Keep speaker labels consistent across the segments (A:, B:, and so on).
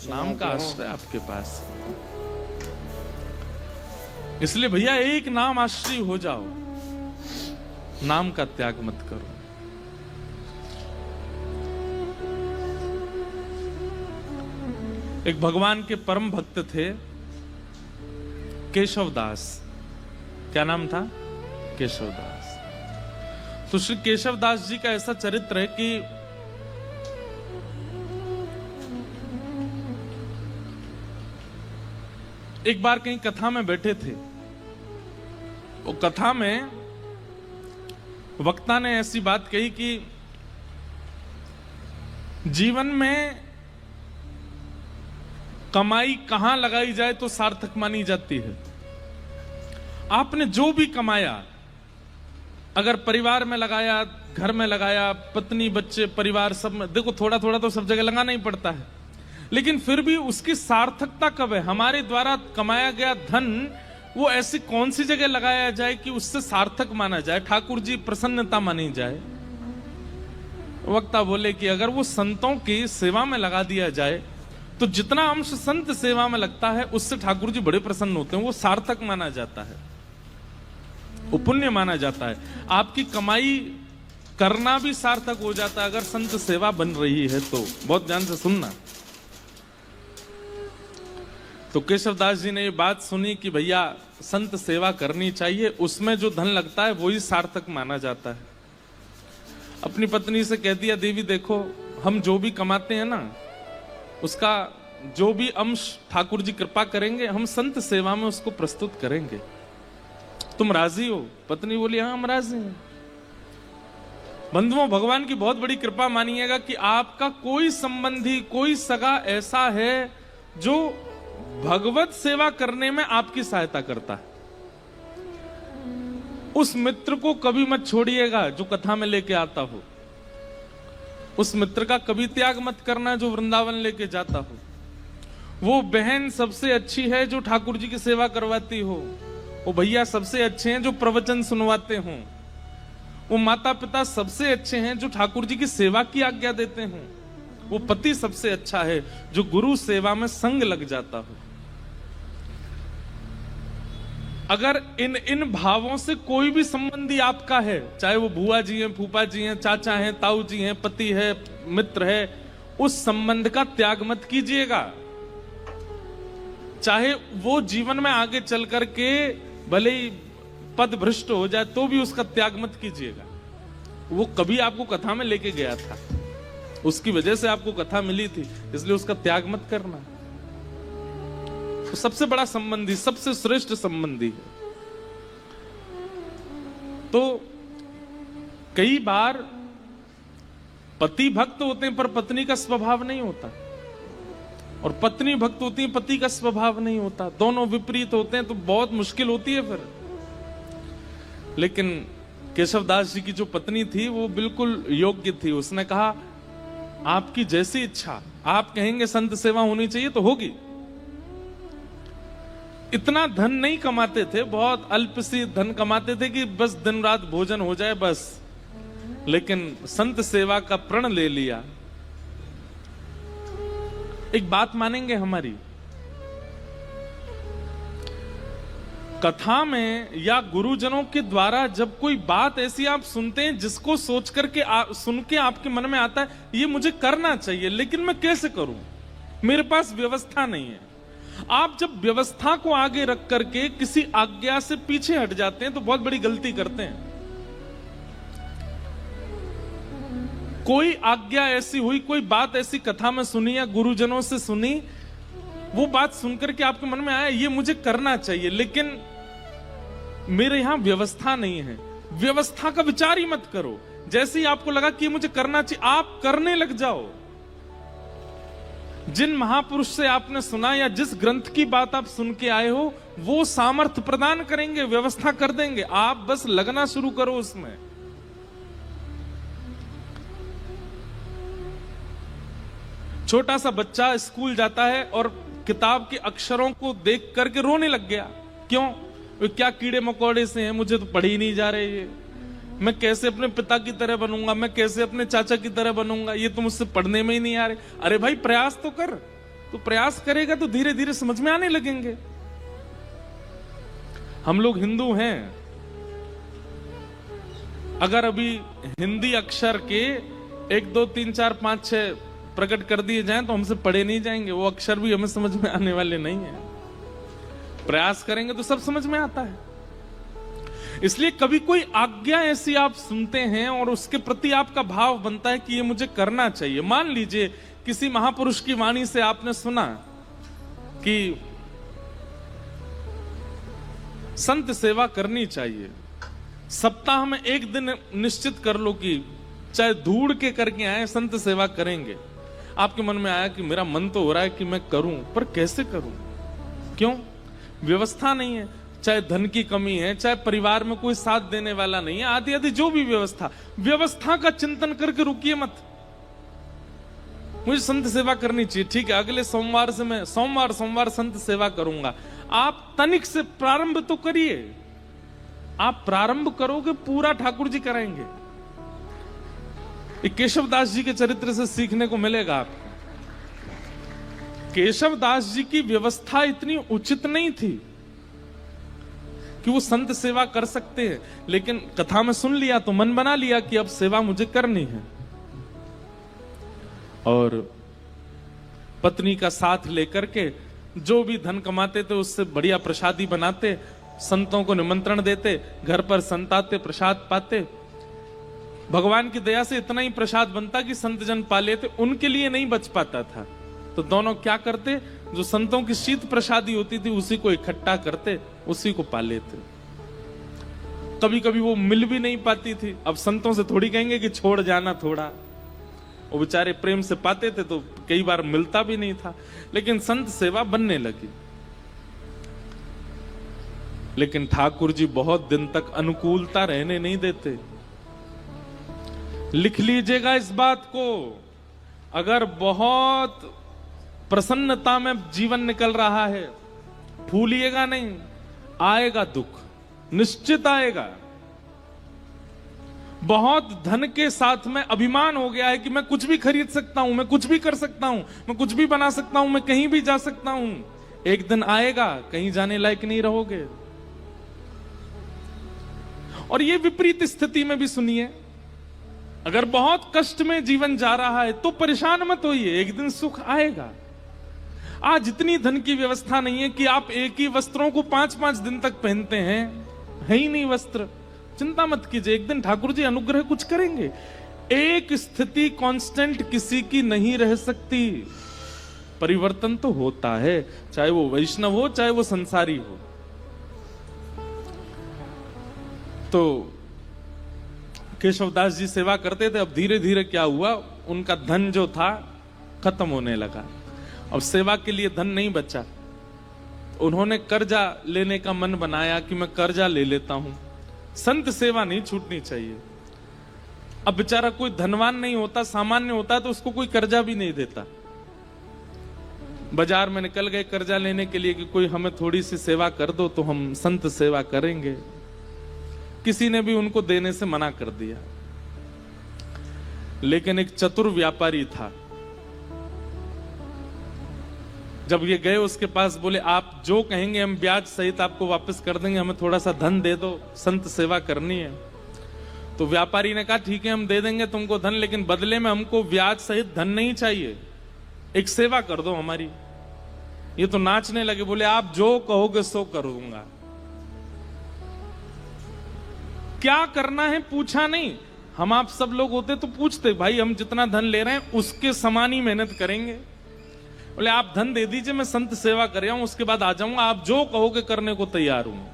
A: नाम का आश्रय आपके पास। इसलिए भैया एक नाम आश्रय हो जाओ, नाम का त्याग मत करो। एक भगवान के परम भक्त थे केशवदास। क्या नाम था? केशवदास। तो श्री केशवदास जी का ऐसा चरित्र है कि एक बार कहीं कथा में बैठे थे। वो कथा में वक्ता ने ऐसी बात कही कि जीवन में कमाई कहां लगाई जाए तो सार्थक मानी जाती है। आपने जो भी कमाया, अगर परिवार में लगाया, घर में लगाया, पत्नी बच्चे परिवार सब में, देखो थोड़ा थोड़ा तो सब जगह लगाना ही पड़ता है, लेकिन फिर भी उसकी सार्थकता कब है? हमारे द्वारा कमाया गया धन वो ऐसी कौन सी जगह लगाया जाए कि उससे सार्थक माना जाए, ठाकुर जी प्रसन्नता मानी जाए। वक्ता बोले कि अगर वो संतों की सेवा में लगा दिया जाए तो जितना अंश संत सेवा में लगता है उससे ठाकुर जी बड़े प्रसन्न होते हैं, वो सार्थक माना जाता है, वो पुण्य माना जाता है। आपकी कमाई करना भी सार्थक हो जाता है अगर संत सेवा बन रही है तो। बहुत ध्यान से सुनना। तो केशवदास जी ने ये बात सुनी कि भैया संत सेवा करनी चाहिए, उसमें जो धन लगता है वही सार्थक माना जाता है। अपनी पत्नी से कह दिया, देवी देखो हम जो भी कमाते हैं ना, उसका जो भी अंश ठाकुर जी कृपा करेंगे हम संत सेवा में उसको प्रस्तुत करेंगे, तुम राजी हो? पत्नी बोली हाँ हम राजी हैं। बंधुओं, भगवान की बहुत बड़ी कृपा मानिएगा कि आपका कोई संबंधी, कोई सगा ऐसा है जो भगवत सेवा करने में आपकी सहायता करता है। उस मित्र को कभी मत छोड़िएगा जो कथा में लेके आता हो। उस मित्र का कभी त्याग मत करना जो वृंदावन लेके जाता हो। वो बहन सबसे अच्छी है जो ठाकुर जी की सेवा करवाती हो। वो भैया सबसे अच्छे हैं जो प्रवचन सुनवाते हों। वो माता पिता सबसे अच्छे हैं जो ठाकुर जी की सेवा की आज्ञा देते हों। वो पति सबसे अच्छा है जो गुरु सेवा में संग लग जाता हो। अगर इन भावों से कोई भी संबंधी आपका है, चाहे वो बुआ जी हैं, फूफा जी हैं, चाचा हैं, ताऊ जी हैं, पति है, मित्र है, उस संबंध का त्याग मत कीजिएगा। चाहे वो जीवन में आगे चल करके भले ही पद भ्रष्ट हो जाए तो भी उसका त्याग मत कीजिएगा। वो कभी आपको कथा में लेके गया था, उसकी वजह से आपको कथा मिली थी, इसलिए उसका त्याग मत करना। तो सबसे बड़ा संबंधी, सबसे श्रेष्ठ संबंधी है। तो कई बार पति भक्त होते हैं पर पत्नी का स्वभाव नहीं होता, और पत्नी भक्त होती है, पति का स्वभाव नहीं होता। दोनों विपरीत होते हैं तो बहुत मुश्किल होती है फिर। लेकिन केशवदास जी की जो पत्नी थी वो बिल्कुल योग्य थी। उसने कहा आपकी जैसी इच्छा, आप कहेंगे संत सेवा होनी चाहिए तो होगी। इतना धन नहीं कमाते थे, बहुत अल्प सी धन कमाते थे कि बस दिन रात भोजन हो जाए बस, लेकिन संत सेवा का प्रण ले लिया। एक बात मानेंगे हमारी, कथा में या गुरुजनों के द्वारा जब कोई बात ऐसी आप सुनते हैं जिसको सोच करके सुन के आपके मन में आता है ये मुझे करना चाहिए, लेकिन मैं कैसे करूं, मेरे पास व्यवस्था नहीं है। आप जब व्यवस्था को आगे रख करके किसी आज्ञा से पीछे हट जाते हैं तो बहुत बड़ी गलती करते हैं। कोई आज्ञा ऐसी हुई, कोई बात ऐसी कथा में सुनी या गुरुजनों से सुनी, वो बात सुनकर के आपके मन में आया ये मुझे करना चाहिए, लेकिन मेरे यहां व्यवस्था नहीं है। व्यवस्था का विचार ही मत करो। जैसे ही आपको लगा कि ये मुझे करना चाहिए, आप करने लग जाओ। जिन महापुरुष से आपने सुना या जिस ग्रंथ की बात आप सुन के आए हो वो सामर्थ्य प्रदान करेंगे, व्यवस्था कर देंगे, आप बस लगना शुरू करो उसमें। छोटा सा बच्चा स्कूल जाता है और किताब के अक्षरों को देख करके रोने लग गया। क्यों? वे क्या कीड़े मकोड़े से हैं, मुझे तो पढ़ ही नहीं जा रहे ये। मैं कैसे अपने पिता की तरह बनूंगा, मैं कैसे अपने चाचा की तरह बनूंगा, ये तो मुझसे पढ़ने में ही नहीं आ रहे। अरे भाई प्रयास तो कर, तो प्रयास करेगा तो धीरे धीरे समझ में आने लगेंगे। हम लोग हिंदू हैं, अगर अभी हिंदी अक्षर के 1 2 3 4 5 6 प्रकट कर दिए जाएं तो हमसे पढ़े नहीं जाएंगे, वो अक्षर भी हमें समझ में आने वाले नहीं है। प्रयास करेंगे तो सब समझ में आता है। इसलिए कभी कोई आज्ञा ऐसी आप सुनते हैं और उसके प्रति आपका भाव बनता है कि ये मुझे करना चाहिए। मान लीजिए किसी महापुरुष की वाणी से आपने सुना कि संत सेवा करनी चाहिए, सप्ताह में 1 दिन निश्चित कर लो कि चाहे ढूंढ के करके आए संत सेवा करेंगे। आपके मन में आया कि मेरा मन तो हो रहा है कि मैं करूं, पर कैसे करूं? क्यों? व्यवस्था नहीं है, चाहे धन की कमी है, चाहे परिवार में कोई साथ देने वाला नहीं है, आदि आदि जो भी व्यवस्था का चिंतन करके रुकिए मत। मुझे संत सेवा करनी चाहिए, ठीक है, अगले सोमवार से मैं सोमवार संत सेवा करूंगा। आप तनिक से प्रारंभ तो करिए। आप प्रारंभ करोगे पूरा ठाकुर जी कराएंगे। केशव दास जी के चरित्र से सीखने को मिलेगा आपको। केशव दास जी की व्यवस्था इतनी उचित नहीं थी कि वो संत सेवा कर सकते हैं, लेकिन कथा में सुन लिया तो मन बना लिया कि अब सेवा मुझे करनी है, और पत्नी का साथ लेकर के जो भी धन कमाते थे उससे बढ़िया प्रसादी बनाते, संतों को निमंत्रण देते, घर पर संत आते, प्रसाद पाते। भगवान की दया से इतना ही प्रसाद बनता कि संत जन पा लेते, उनके लिए नहीं बच पाता था। तो दोनों क्या करते, जो संतों की शीत प्रसादी होती थी उसी को इकट्ठा करते, उसी को पा लेते। कभी कभी वो मिल भी नहीं पाती थी। अब संतों से थोड़ी कहेंगे कि छोड़ जाना थोड़ा, वो बेचारे प्रेम से पाते थे तो कई बार मिलता भी नहीं था, लेकिन संत सेवा बनने लगी। लेकिन ठाकुर जी बहुत दिन तक अनुकूलता रहने नहीं देते। लिख लीजिएगा इस बात को, अगर बहुत प्रसन्नता में जीवन निकल रहा है, भूलिएगा नहीं, आएगा दुख, निश्चित आएगा। बहुत धन के साथ में अभिमान हो गया है कि मैं कुछ भी खरीद सकता हूं, मैं कुछ भी कर सकता हूं, मैं कुछ भी बना सकता हूं, मैं कहीं भी जा सकता हूं। एक दिन आएगा कहीं जाने लायक नहीं रहोगे। और ये विपरीत स्थिति में भी सुनिए, अगर बहुत कष्ट में जीवन जा रहा है तो परेशान मत होइए, एक दिन सुख आएगा। आज इतनी धन की व्यवस्था नहीं है कि आप एक ही वस्त्रों को 5-5 दिन तक पहनते हैं, है ही नहीं वस्त्र, चिंता मत कीजिए, एक दिन ठाकुर जी अनुग्रह कुछ करेंगे। एक स्थिति कांस्टेंट किसी की नहीं रह सकती, परिवर्तन तो होता है, चाहे वो वैष्णव हो चाहे वो संसारी हो। तो केशवदास जी सेवा करते थे। अब धीरे धीरे क्या हुआ, उनका धन जो था खत्म होने लगा। अब सेवा के लिए धन नहीं बचा। उन्होंने कर्जा लेने का मन बनाया कि मैं कर्जा ले लेता हूं, संत सेवा नहीं छूटनी चाहिए। अब बेचारा कोई धनवान नहीं होता, सामान्य होता तो उसको कोई कर्जा भी नहीं देता। बाजार में निकल गए कर्जा लेने के लिए कि कोई हमें थोड़ी सी सेवा कर दो तो हम संत सेवा करेंगे। किसी ने भी उनको देने से मना कर दिया। लेकिन एक चतुर व्यापारी था, जब ये गए उसके पास, बोले आप जो कहेंगे हम ब्याज सहित आपको वापस कर देंगे, हमें थोड़ा सा धन दे दो, संत सेवा करनी है। तो व्यापारी ने कहा ठीक है हम दे देंगे तुमको धन, लेकिन बदले में हमको ब्याज सहित धन नहीं चाहिए, एक सेवा कर दो हमारी। ये तो नाचने लगे, बोले आप जो कहोगे सो करूंगा। क्या करना है पूछा नहीं। हम आप सब लोग होते तो पूछते, भाई हम जितना धन ले रहे हैं उसके समान ही मेहनत करेंगे। बोले आप धन दे दीजिए, मैं संत सेवा कर रहा हूं, उसके बाद आ जाऊंगा, आप जो कहोगे करने को तैयार हूं।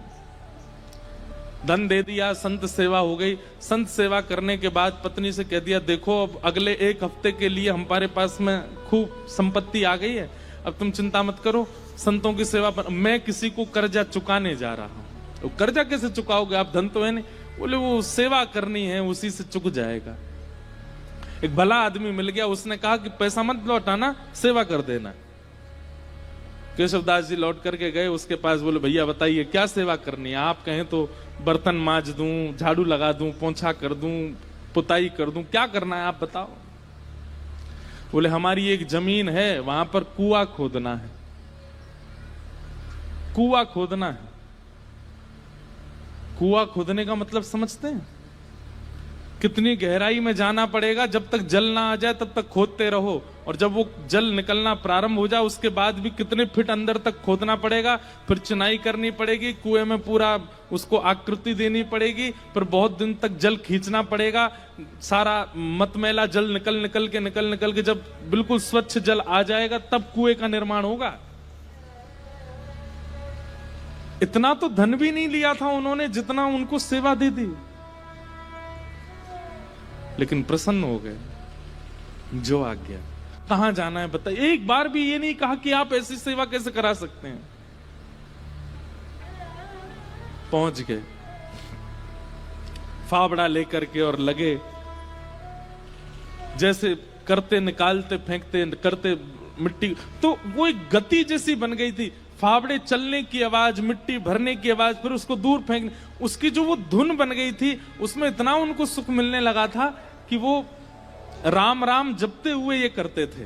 A: धन दे दिया, संत सेवा हो गई। संत सेवा करने के बाद पत्नी से कह दिया, देखो अब अगले 1 हफ्ते के लिए हमारे पास में खूब संपत्ति आ गई है, अब तुम चिंता मत करो, संतों की सेवा पर मैं किसी को कर्जा चुकाने जा रहा हूं। तो कर्जा कैसे चुकाओगे, आप धन तो है नहीं। बोले वो सेवा करनी है, उसी से चुक जाएगा। एक भला आदमी मिल गया, उसने कहा कि पैसा मत लौटाना, सेवा कर देना। केशवदास जी लौट करके गए उसके पास, बोले भैया बताइए क्या सेवा करनी है। आप कहें तो बर्तन मांज दूं, झाड़ू लगा दूं, पोंछा कर दूं, पुताई कर दूं, क्या करना है आप बताओ। बोले हमारी एक जमीन है, वहां पर कुआं खोदना है। कुआं खोदना है। कुआं खोदने का मतलब समझते हैं? कितनी गहराई में जाना पड़ेगा, जब तक जल ना आ जाए तब तक खोदते रहो, और जब वो जल निकलना प्रारंभ हो जाए उसके बाद भी कितने फीट अंदर तक खोदना पड़ेगा, फिर चुनाई करनी पड़ेगी, कुएं में पूरा उसको आकृति देनी पड़ेगी, फिर बहुत दिन तक जल खींचना पड़ेगा, सारा मतमैला जल निकल के जब बिल्कुल स्वच्छ जल आ जाएगा तब कुएं का निर्माण होगा। इतना तो धन भी नहीं लिया था उन्होंने जितना उनको सेवा दे दी, लेकिन प्रसन्न हो गए। जो आ गया, कहां जाना है बताइए। एक बार भी ये नहीं कहा कि आप ऐसी सेवा कैसे करा सकते हैं। पहुंच गए फावड़ा लेकर के और लगे, जैसे करते निकालते फेंकते करते मिट्टी, तो वो एक गति जैसी बन गई थी। फावड़े चलने की आवाज, मिट्टी भरने की आवाज, फिर उसको दूर फेंकने, उसकी जो वो धुन बन गई थी, उसमें इतना उनको सुख मिलने लगा था कि वो राम राम जपते हुए ये करते थे।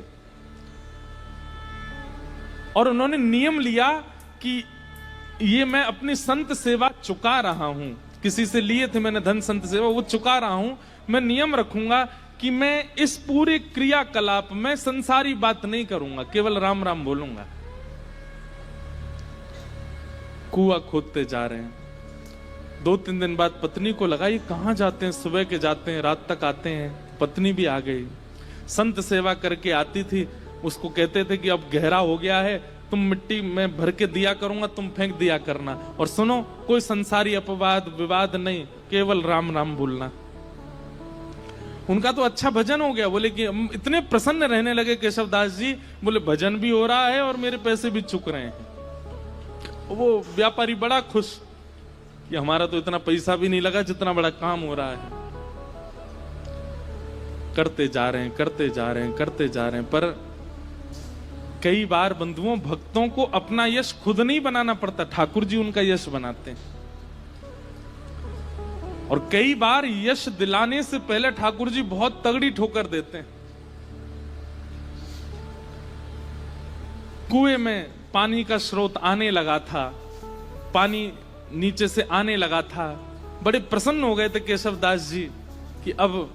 A: और उन्होंने नियम लिया कि ये मैं अपनी संत सेवा चुका रहा हूं, किसी से लिए थे मैंने धन संत सेवा, वो चुका रहा हूं। मैं नियम रखूंगा कि मैं इस पूरे क्रियाकलाप में संसारी बात नहीं करूंगा, केवल राम राम बोलूंगा। कुआं खोदते जा रहे हैं। 2-3 दिन बाद पत्नी को लगा ये कहां जाते हैं, सुबह के जाते हैं, रात तक आते हैं। पत्नी भी आ गई, संत सेवा करके आती थी। उसको कहते थे कि अब गहरा हो गया है, तुम मिट्टी में भर के दिया करूंगा, तुम फेंक दिया करना, और सुनो कोई संसारी अपवाद विवाद नहीं, केवल राम राम बोलना। उनका तो अच्छा भजन हो गया। बोले कि इतने प्रसन्न रहने लगे केशवदास जी, बोले भजन भी हो रहा है और मेरे पैसे भी चुक रहे हैं। वो व्यापारी बड़ा खुश कि हमारा तो इतना पैसा भी नहीं लगा जितना बड़ा काम हो रहा है। करते जा रहे हैं, पर कई बार बंधुओं भक्तों को अपना यश खुद नहीं बनाना पड़ता, ठाकुर जी उनका यश बनाते हैं। और कई बार यश दिलाने से पहले ठाकुर जी बहुत तगड़ी ठोकर देते हैं। कुएं में पानी का स्रोत आने लगा था, पानी नीचे से आने लगा था। बड़े प्रसन्न हो गए थे केशवदास जी कि अब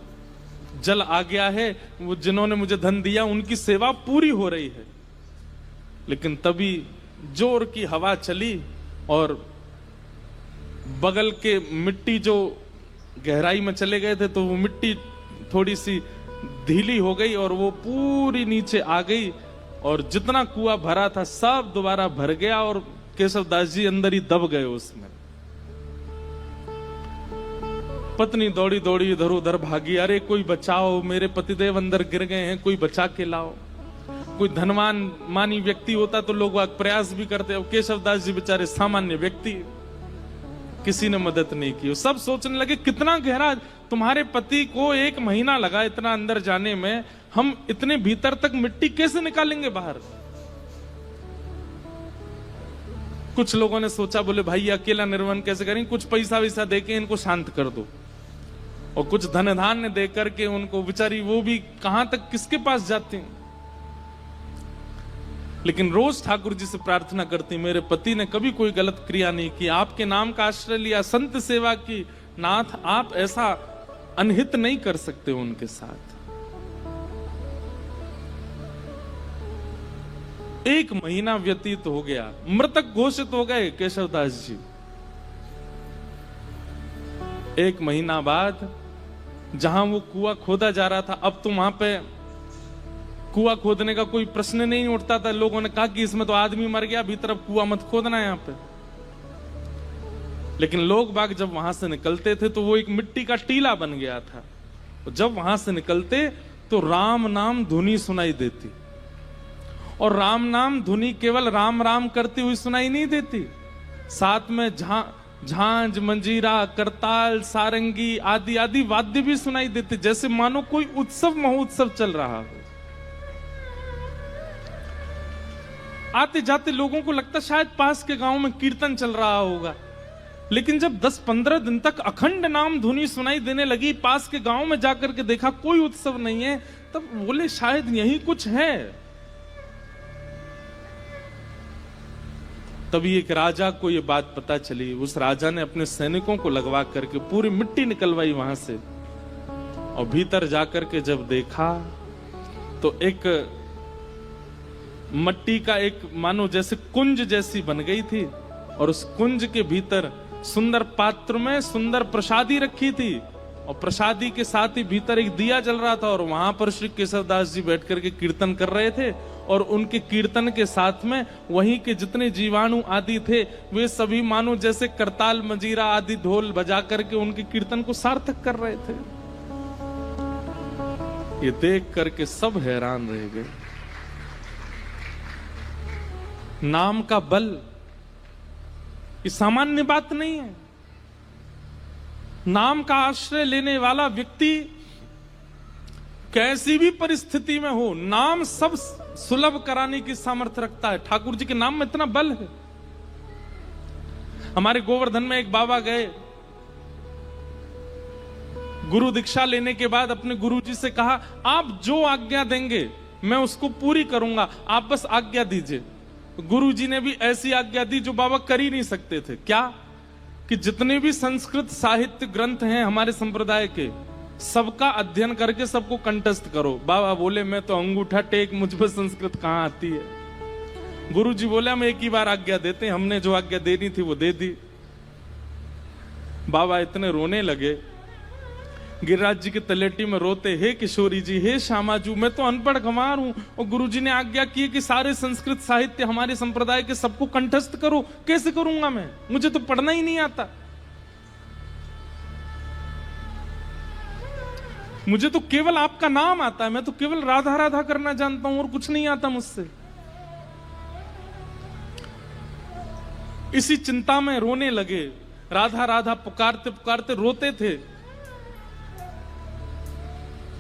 A: जल आ गया है, वो जिन्होंने मुझे धन दिया उनकी सेवा पूरी हो रही है। लेकिन तभी जोर की हवा चली और बगल के मिट्टी जो गहराई में चले गए थे, तो वो मिट्टी थोड़ी सी ढीली हो गई और वो पूरी नीचे आ गई, और जितना कुआं भरा था सब दोबारा भर गया और केशवदास जी अंदर ही दब गए उसमें। पत्नी दौड़ी दौड़ी इधर उधर भागी, अरे कोई बचाओ, मेरे पतिदेव अंदर गिर गए हैं, कोई बचा के लाओ। कोई धनवान मानी व्यक्ति होता तो लोग प्रयास भी करते, अब केशवदास जी बेचारे सामान्य व्यक्ति, किसी ने मदद नहीं की। सब सोचने लगे कितना गहरा, तुम्हारे पति को 1 महीना लगा इतना अंदर जाने में, हम इतने भीतर तक मिट्टी कैसे निकालेंगे बाहर। कुछ लोगों ने सोचा, बोले भाई अकेला निर्वहन कैसे करेंगे, कुछ पैसा वैसा देके इनको शांत कर दो, और कुछ धन धान्य दे करके उनको, बेचारी वो भी कहां तक किसके पास जाती हैं। लेकिन रोज ठाकुर जी से प्रार्थना करती, मेरे पति ने कभी कोई गलत क्रिया नहीं की, आपके नाम का आश्रय लिया, संत सेवा की, नाथ आप ऐसा अनहित नहीं कर सकते उनके साथ। 1 महीना व्यतीत हो गया, मृतक घोषित हो गए केशवदास जी। 1 महीना बाद जहां वो कुआं खोदा जा रहा था, अब तो वहां पे कुआं खोदने का कोई प्रश्न नहीं उठता था। लोगों ने कहा कि इसमें तो आदमी मर गया, भीतर अब कुआं मत खोदना यहां पे। लेकिन लोग बाग जब वहां से निकलते थे तो वो एक मिट्टी का टीला बन गया था। जब वहां से निकलते तो राम नाम धुनी सुनाई देती, और राम नाम धुनी केवल राम राम करती हुई सुनाई नहीं देती, साथ में झांझ, मंजीरा, करताल, सारंगी आदि आदि वाद्य भी सुनाई देते, जैसे मानो कोई उत्सव महोत्सव चल रहा हो। आते जाते लोगों को लगता शायद पास के गांव में कीर्तन चल रहा होगा, लेकिन जब 10-15 दिन तक अखंड नाम धुनी सुनाई देने लगी, पास के गांव में जाकर के देखा कोई उत्सव नहीं है, तब बोले शायद यही कुछ है। तभी एक राजा को यह बात पता चली। उस राजा ने अपने सैनिकों को लगवा करके पूरी मिट्टी निकलवाई वहां से, और भीतर जाकर के जब देखा तो एक मट्टी का एक मानो जैसे कुंज जैसी बन गई थी, और उस कुंज के भीतर सुंदर पात्र में सुंदर प्रसादी रखी थी, और प्रसादी के साथ ही भीतर एक दिया जल रहा था, और वहां पर श्री केशवदास जी बैठ करके कीर्तन कर रहे थे, और उनके कीर्तन के साथ में वहीं के जितने जीवाणु आदि थे वे सभी मानो जैसे करताल मंजीरा आदि ढोल बजा करके उनके कीर्तन को सार्थक कर रहे थे। ये देख करके सब हैरान रह गए। नाम का बल ये सामान्य बात नहीं है। नाम का आश्रय लेने वाला व्यक्ति कैसी भी परिस्थिति में हो, नाम सब सुलभ कराने की सामर्थ्य रखता है। ठाकुर जी के नाम में इतना बल है। हमारे गोवर्धन में एक बाबा गए, गुरु दीक्षा लेने के बाद अपने गुरु जी से कहा, आप जो आज्ञा देंगे मैं उसको पूरी करूंगा, आप बस आज्ञा दीजिए। गुरु जी ने भी ऐसी आज्ञा दी जो बाबा कर ही नहीं सकते थे। क्या? कि जितने भी संस्कृत साहित्य ग्रंथ हैं हमारे संप्रदाय के, सबका अध्ययन करके सबको कंठस्थ करो। बाबा बोले मैं तो अंगूठा टेक, मुझ पर संस्कृत कहां आती है। गुरु जी बोले हम एक ही बार आज्ञा देते हैं, हमने जो आज्ञा देनी थी वो दे दी। बाबा इतने रोने लगे, गिरिराज जी के तलेटी में रोते, हे किशोरी जी, हे श्यामाजू, मैं तो अनपढ़ गंवार हूं, और गुरुजी ने आज्ञा की कि सारे संस्कृत साहित्य हमारे संप्रदाय के सबको कंठस्थ करो। कैसे करूंगा मैं, मुझे तो पढ़ना ही नहीं आता, मुझे तो केवल आपका नाम आता है, मैं तो केवल राधा राधा करना जानता हूं और कुछ नहीं आता मुझसे। इसी चिंता में रोने लगे, राधा राधा पुकारते पुकारते रोते थे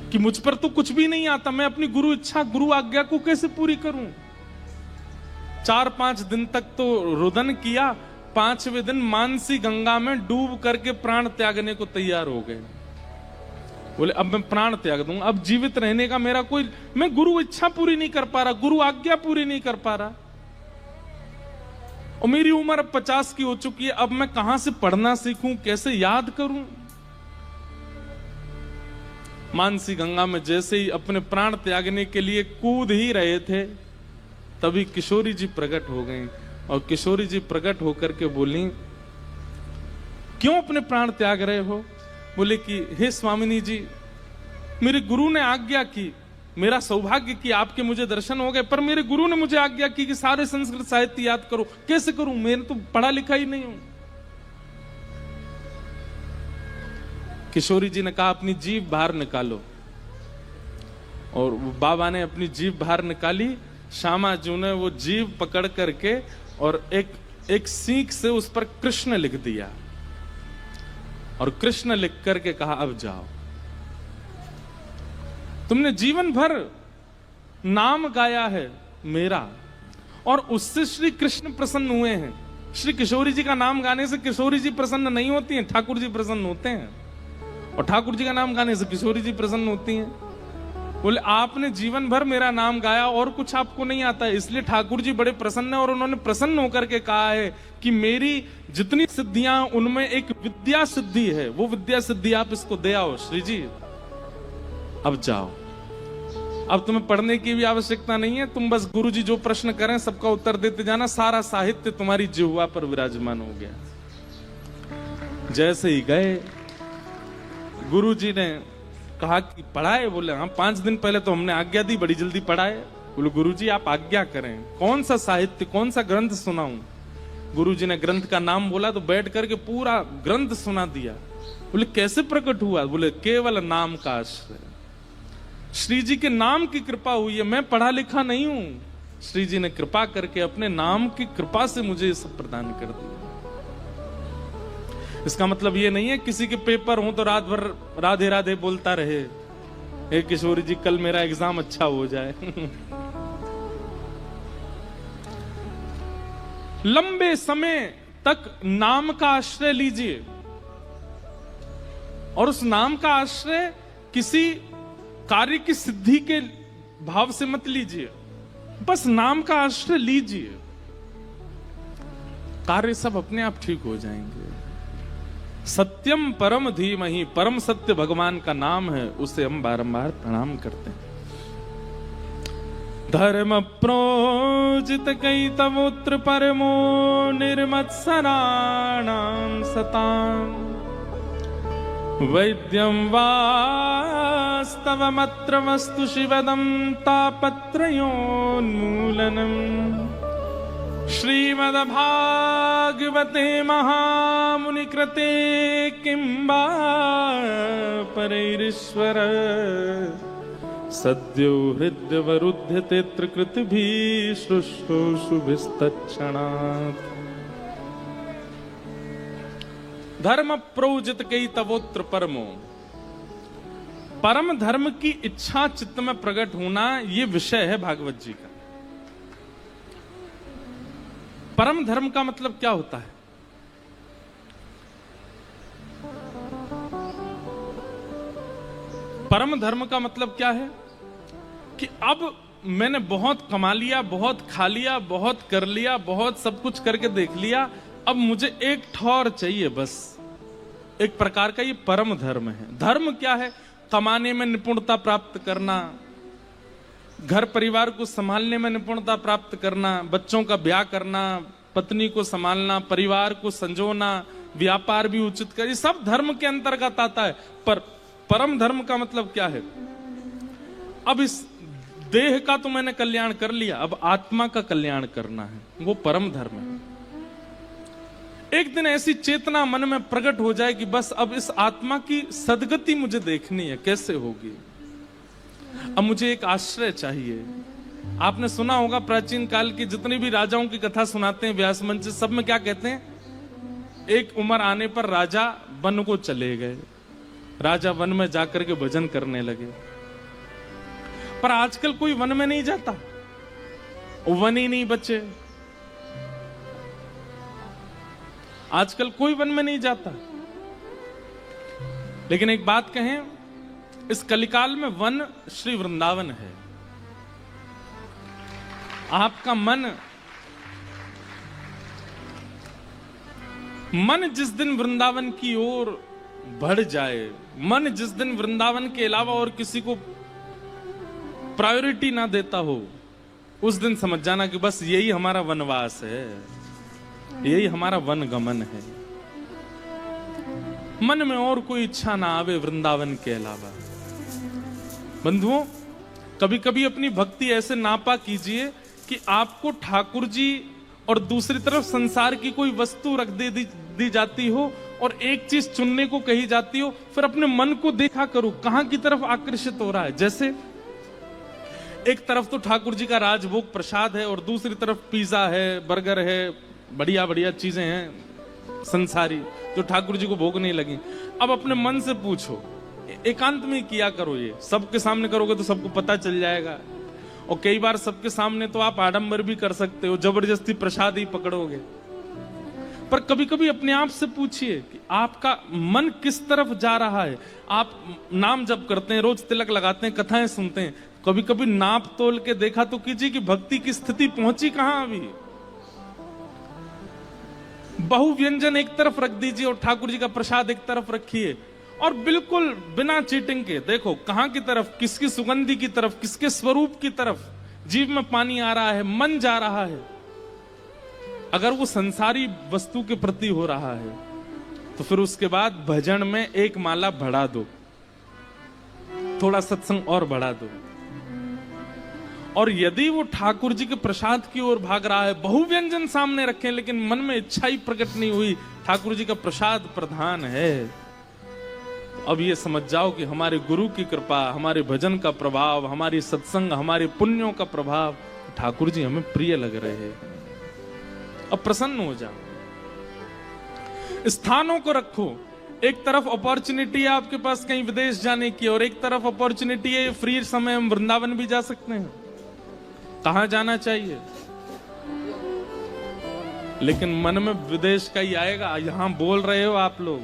A: कि मुझ पर तो कुछ भी नहीं आता, मैं अपनी गुरु इच्छा गुरु आज्ञा को कैसे पूरी करूं। 4-5 दिन तक तो रुदन किया, 5वें दिन मानसी गंगा में डूब करके प्राण त्यागने को तैयार हो गए। बोले अब मैं प्राण त्याग दूंगा, अब जीवित रहने का मेरा कोई, मैं गुरु इच्छा पूरी नहीं कर पा रहा, गुरु आज्ञा पूरी नहीं कर पा रहा, और मेरी उम्र अब 50 की हो चुकी है, अब मैं कहां से पढ़ना सीखूं, कैसे याद करूं। मानसी गंगा में जैसे ही अपने प्राण त्यागने के लिए कूद ही रहे थे, तभी किशोरी जी प्रकट हो गई, और किशोरी जी प्रकट होकर के बोली, क्यों अपने प्राण त्याग रहे हो? बोले कि हे स्वामिनी जी, मेरे गुरु ने आज्ञा की, मेरा सौभाग्य कि आपके मुझे दर्शन हो गए, पर मेरे गुरु ने मुझे आज्ञा की कि सारे संस्कृत साहित्य याद करो, कैसे करूं, मैंने तो पढ़ा लिखा ही नहीं हूं। किशोरी जी ने कहा अपनी जीभ बाहर निकालो, और बाबा ने अपनी जीभ बाहर निकाली। श्यामा जी ने वो जीभ पकड़ करके और एक सीख से उस पर कृष्ण लिख दिया, और कृष्ण लिख करके कहा अब जाओ, तुमने जीवन भर नाम गाया है मेरा, और उससे श्री कृष्ण प्रसन्न हुए हैं। श्री किशोरी जी का नाम गाने से किशोरी जी प्रसन्न नहीं होती हैं, ठाकुर जी प्रसन्न होते हैं, और ठाकुर जी का नाम गाने से किशोरी जी प्रसन्न होती हैं। बोले आपने जीवन भर मेरा नाम गाया और कुछ आपको नहीं आता है, इसलिए ठाकुर जी बड़े प्रसन्न है, और उन्होंने प्रसन्न होकर के कहा है कि मेरी जितनी सिद्धियां उनमें एक विद्या सिद्धि है, वो विद्या सिद्धि आप इसको दे आओ श्री जी, अब जाओ, अब तुम्हें पढ़ने की भी आवश्यकता नहीं है, तुम बस गुरु जी जो प्रश्न करें सबका उत्तर देते जाना, सारा साहित्य तुम्हारी जिह्वा पर विराजमान हो गया। जैसे ही गए, गुरु जी ने कहा कि पढ़ाए? बोले हाँ, 5 दिन पहले तो हमने आज्ञा दी, बड़ी जल्दी पढ़ाए। बोले गुरुजी आप आज्ञा करें, कौन सा साहित्य कौन सा ग्रंथ सुनाऊं? गुरुजी ने ग्रंथ का नाम बोला तो बैठ करके पूरा ग्रंथ सुना दिया। बोले कैसे प्रकट हुआ? बोले केवल नाम का आश्रय, श्री जी के नाम की कृपा हुई है, मैं पढ़ा लिखा नहीं हूं, श्री जी ने कृपा करके अपने नाम की कृपा से मुझे ये सब प्रदान कर दिया। इसका मतलब ये नहीं है किसी के पेपर हो तो रात भर राधे राधे बोलता रहे, हे किशोरी जी कल मेरा एग्जाम अच्छा हो जाए। लंबे समय तक नाम का आश्रय लीजिए, और उस नाम का आश्रय किसी कार्य की सिद्धि के भाव से मत लीजिए, बस नाम का आश्रय लीजिए, कार्य सब अपने आप ठीक हो जाएंगे। सत्यम परम धीमहि, परम सत्य भगवान का नाम है, उसे हम बारंबार प्रणाम करते हैं। धर्म प्रोजित कई तवोत्र परमो निर्मत्सराणां सताम्, वैद्यं वास्तवमत्र वस्तु शिवदं तापत्रयोन्मूलनम्। श्रीमद्भागवते महामुनिकृते किं वा परैरीश्वर, सद्यो हृद्यवरुध्यते कृतभिः शुश्रूषुभिस्तत्क्षणात्। धर्म प्रोजित कई तवोत्र परमो, परम धर्म की इच्छा चित्त में प्रकट होना, ये विषय है भागवत जी का। परम धर्म का मतलब क्या होता है? परम धर्म का मतलब क्या है कि अब मैंने बहुत कमा लिया, बहुत खा लिया, बहुत कर लिया, बहुत सब कुछ करके देख लिया, अब मुझे एक ठौर चाहिए बस। एक प्रकार का ये परम धर्म है। धर्म क्या है? कमाने में निपुणता प्राप्त करना, घर परिवार को संभालने में निपुणता प्राप्त करना, बच्चों का ब्याह करना, पत्नी को संभालना, परिवार को संजोना, व्यापार भी उचित कर, ये सब धर्म के अंतर्गत आता है। पर परम धर्म का मतलब क्या है? अब इस देह का तो मैंने कल्याण कर लिया, अब आत्मा का कल्याण करना है, वो परम धर्म है। एक दिन ऐसी चेतना मन में प्रकट हो जाए कि बस अब इस आत्मा की सदगति मुझे देखनी है, कैसे होगी? अब मुझे एक आश्रय चाहिए। आपने सुना होगा प्राचीन काल की जितनी भी राजाओं की कथा सुनाते हैं व्यास मंच, सब में क्या कहते हैं? एक उम्र आने पर राजा वन को चले गए, राजा वन में जाकर के भजन करने लगे। पर आजकल कोई वन में नहीं जाता, वन ही नहीं बचे। आजकल कोई वन में नहीं जाता। लेकिन एक बात कहें, इस कलिकाल में वन श्री वृंदावन है। आपका मन जिस दिन वृंदावन की ओर बढ़ जाए, मन जिस दिन वृंदावन के अलावा और किसी को प्रायोरिटी ना देता हो, उस दिन समझ जाना कि बस यही हमारा वनवास है, यही हमारा वन गमन है। मन में और कोई इच्छा ना आवे वृंदावन के अलावा। बंधुओं, कभी कभी अपनी भक्ति ऐसे नापा कीजिए कि आपको ठाकुर जी और दूसरी तरफ संसार की कोई वस्तु रख दी जाती हो और एक चीज चुनने को कही जाती हो, फिर अपने मन को देखा करो कहां की तरफ आकर्षित हो रहा है। जैसे एक तरफ तो ठाकुर जी का राजभोग प्रसाद है और दूसरी तरफ पिज्जा है, बर्गर है, बढ़िया बढ़िया चीजें हैं संसारी जो ठाकुर जी को भोग नहीं लगी। अब अपने मन से पूछो, एकांत में किया करो, ये सबके सामने करोगे तो सबको पता चल जाएगा। और कई बार सबके सामने तो आप आडंबर भी कर सकते हो, जबरदस्ती प्रसाद ही पकड़ोगे। पर कभी कभी अपने आप से पूछिए कि आपका मन किस तरफ जा रहा है। आप नाम जप करते हैं, रोज तिलक लगाते हैं, कथाएं सुनते हैं, कभी कभी नाप तोल के देखा तो कीजिए कि भक्ति की स्थिति पहुंची कहां अभी। बहु व्यंजन एक तरफ रख दीजिए और ठाकुर जी का प्रसाद एक तरफ रखिए, और बिल्कुल बिना चीटिंग के देखो कहां की तरफ, किसकी सुगंधी की तरफ, किसके स्वरूप की तरफ जीव में पानी आ रहा है, मन जा रहा है। अगर वो संसारी वस्तु के प्रति हो रहा है तो फिर उसके बाद भजन में एक माला बढ़ा दो, थोड़ा सत्संग और बढ़ा दो। और यदि वो ठाकुर जी के प्रसाद की ओर भाग रहा है, बहु व्यंजन सामने रखें लेकिन मन में इच्छा ही प्रकट नहीं हुई, ठाकुर जी का प्रसाद प्रधान है, तो अब ये समझ जाओ कि हमारे गुरु की कृपा, हमारे भजन का प्रभाव, हमारी सत्संग, हमारे पुण्यों का प्रभाव, ठाकुर जी हमें प्रिय लग रहे हैं। अब प्रसन्न हो जाओ, स्थानों को रखो। एक तरफ अपॉर्चुनिटी है आपके पास कहीं विदेश जाने की, और एक तरफ अपॉर्चुनिटी है फ्री समय हम वृंदावन भी जा सकते हैं। कहां जाना चाहिए? लेकिन मन में विदेश का ही आएगा। यहां बोल रहे हो आप लोग,